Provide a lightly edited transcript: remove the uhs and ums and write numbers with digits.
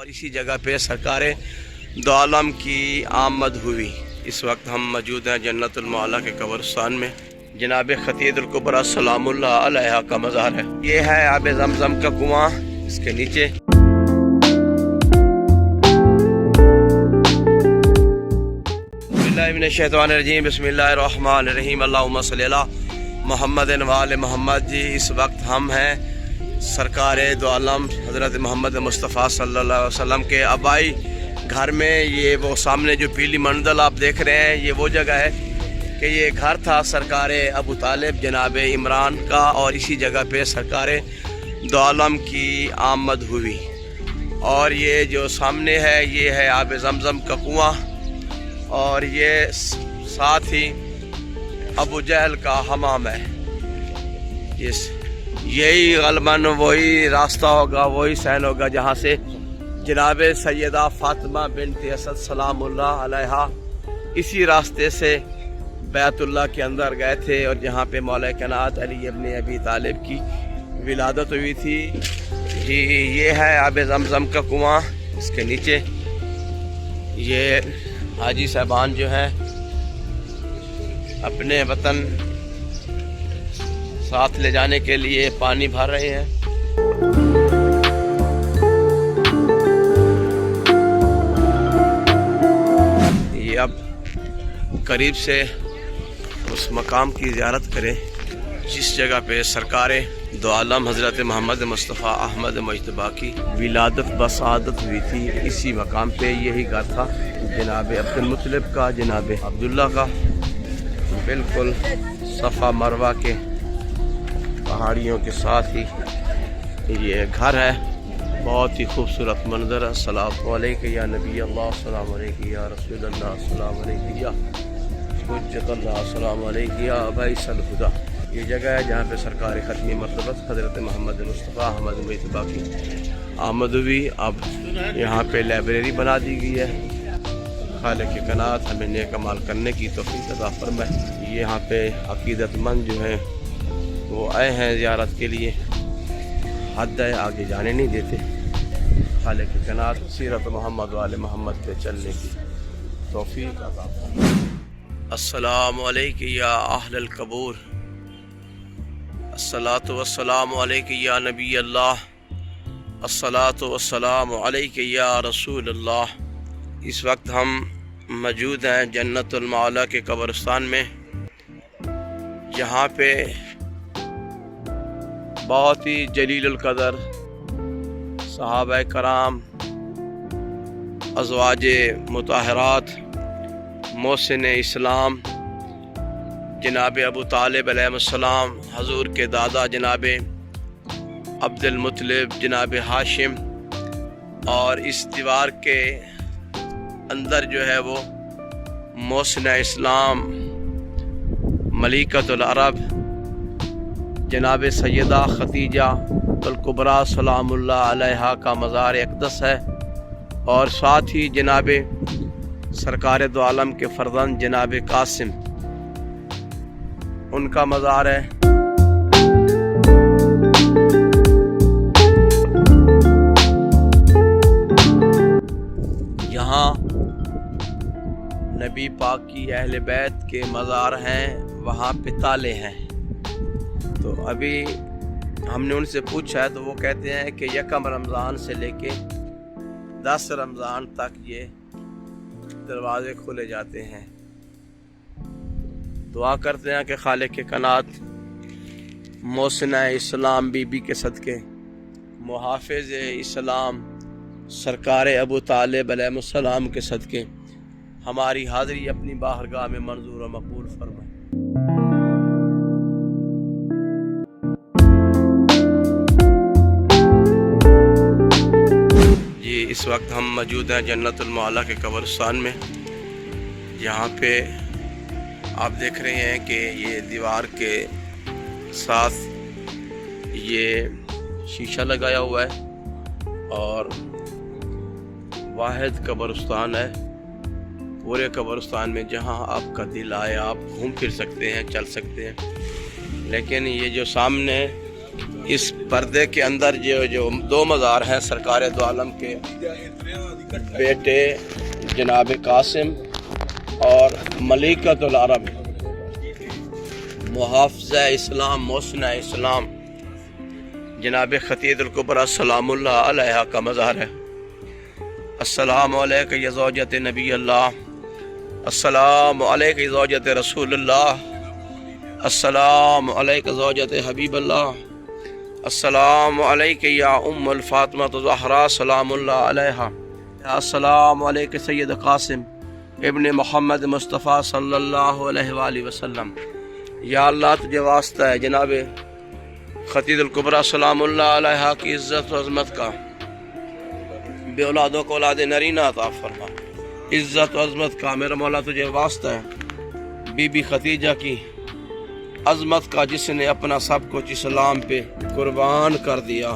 اور اسی جگہ پہ سرکار دو عالم کی آمد ہوئی۔ اس وقت ہم موجود ہیں جنت المعلا کے قبرستان میں۔ جناب خطیب الکبریٰ سلام اللہ علیہ کا مزار ہے۔ یہ ہے آب زمزم کا کنواں، اس کے نیچے من الشیطان الرجیم بسم اللہ الرحمن الرحیم اللہم صلی علی محمد وآل محمد۔ جی اس وقت ہم ہیں سرکار دو عالم حضرت محمد مصطفیٰ صلی اللہ علیہ وسلم کے آبائی گھر میں۔ یہ وہ سامنے جو پیلی منزل آپ دیکھ رہے ہیں، یہ وہ جگہ ہے کہ یہ گھر تھا سرکار ابو طالب جناب عمران کا، اور اسی جگہ پہ سرکار دو عالم کی آمد ہوئی۔ اور یہ جو سامنے ہے یہ ہے آب زمزم کا کنواں، اور یہ ساتھ ہی ابو جہل کا حمام ہے۔ یہی غالباً وہی راستہ ہوگا، وہی سین ہوگا جہاں سے جناب سیدہ فاطمہ بنت اسد سلام اللہ علیہا اسی راستے سے بیت اللہ کے اندر گئے تھے، اور جہاں پہ مولا کائنات علی ابن ابی طالب کی ولادت ہوئی تھی۔ جی یہ ہے آب زمزم کا کنواں، اس کے نیچے یہ حاجی صاحبان جو ہیں اپنے وطن ساتھ لے جانے کے لیے پانی بھر رہے ہیں۔ یہ اب قریب سے اس مقام کی زیارت کریں جس جگہ پہ سرکار دو عالم حضرت محمد مصطفیٰ احمد مجتبیٰ کی ولادت بسعادت ہوئی تھی۔ اسی مقام پہ یہی گھر تھا جناب عبد المطلب کا، جناب عبداللہ کا، بالکل صفا مروہ کے پہاڑیوں کے ساتھ ہی یہ گھر ہے۔ بہت ہی خوبصورت منظر ہے۔ السلام علیکم یا نبی اللہ، السلام علیکم یا رسول اللہ، السلام علیکم یا حجت اللہ، السلام علیکم یا باعث الہدیٰ۔ یہ جگہ ہے جہاں پہ سرکار ختمی مرتبت حضرت محمد مصطفیٰ احمد مجتبیٰ کی آمد ہوئی۔ اب یہاں پہ لائبریری بنا دی گئی ہے۔ خالق کائنات ہمیں نیک اعمال کرنے کی توفیق عطا فرمائے۔ یہاں پہ عقیدت مند جو ہیں وہ آئے ہیں زیارت کے لیے، حد ہے آگے جانے نہیں دیتے۔ خالق کائنات سیرت محمد وآل محمد پہ چلنے کی توفیق عطا فرمائے۔ السلام علیکم یا اہل القبور، الصلاۃ والسلام علیکم یا نبی اللہ، الصلاۃ والسلام علیکم یا رسول اللہ۔ اس وقت ہم موجود ہیں جنت المعلا کے قبرستان میں، جہاں پہ بہت ہی جلیل القدر صحابہ کرام، ازواج مطہرات، محسن اسلام جناب ابو طالب علیہ السلام، حضور کے دادا جناب عبد المطلب جناب ہاشم، اور اس دیوار کے اندر جو ہے وہ محسن اسلام ملکۃ العرب جناب سیدہ خدیجہ الکبریٰ سلام اللہ علیہا کا مزار اقدس ہے، اور ساتھ ہی جناب سرکار دو عالم کے فرزند جناب قاسم ان کا مزار ہے۔ یہاں نبی پاک کی اہل بیت کے مزار ہیں، وہاں پہ تالے ہیں۔ تو ابھی ہم نے ان سے پوچھا ہے تو وہ کہتے ہیں کہ یکم رمضان سے لے کے 10 رمضان تک یہ دروازے کھولے جاتے ہیں۔ دعا کرتے ہیں کہ خالق کائنات محسن اسلام بی بی کے صدقے، محافظ اسلام سرکار ابو طالب علیہ السلام کے صدقے ہماری حاضری اپنی بارگاہ میں منظور و مقبول فرمائے۔ جی اس وقت ہم موجود ہیں جنت المعلا کے قبرستان میں، یہاں پہ آپ دیکھ رہے ہیں کہ یہ دیوار کے ساتھ یہ شیشہ لگایا ہوا ہے، اور واحد قبرستان ہے پورے قبرستان میں جہاں آپ کا دل آئے آپ گھوم پھر سکتے ہیں، چل سکتے ہیں۔ لیکن یہ جو سامنے اس پردے کے اندر جو دو مزار ہیں سرکار دو عالم کے بیٹے جناب قاسم اور ملکۃ العرب محافظہ اسلام محسنہ اسلام جناب خدیجہ الکبریٰ سلام اللہ علیہا کا مزار ہے۔ السلام علیکم یا زوجۃ نبی اللہ، السلام علیکم یا زوجۃ رسول اللہ، السلام علیکم زوجۃ حبیب اللہ، السلام علیکم یا ام الفاطمہ زہرا سلام اللہ علیہا، السلام علیکم سید قاسم ابن محمد مصطفیٰ صلی اللہ علیہ وآلہ وسلم۔ یا اللہ تجھے واسطہ ہے جناب خدیجہ الکبریٰ سلام اللہ علیہا کی عزت و عظمت کا، بے اولادوں کو اولاد نرینہ عطا فرما، عزت و عظمت کا میرا مولا تجھے واسطہ ہے بی بی خدیجہ کی عظمت کا، جس نے اپنا سب کچھ اسلام پہ قربان کر دیا۔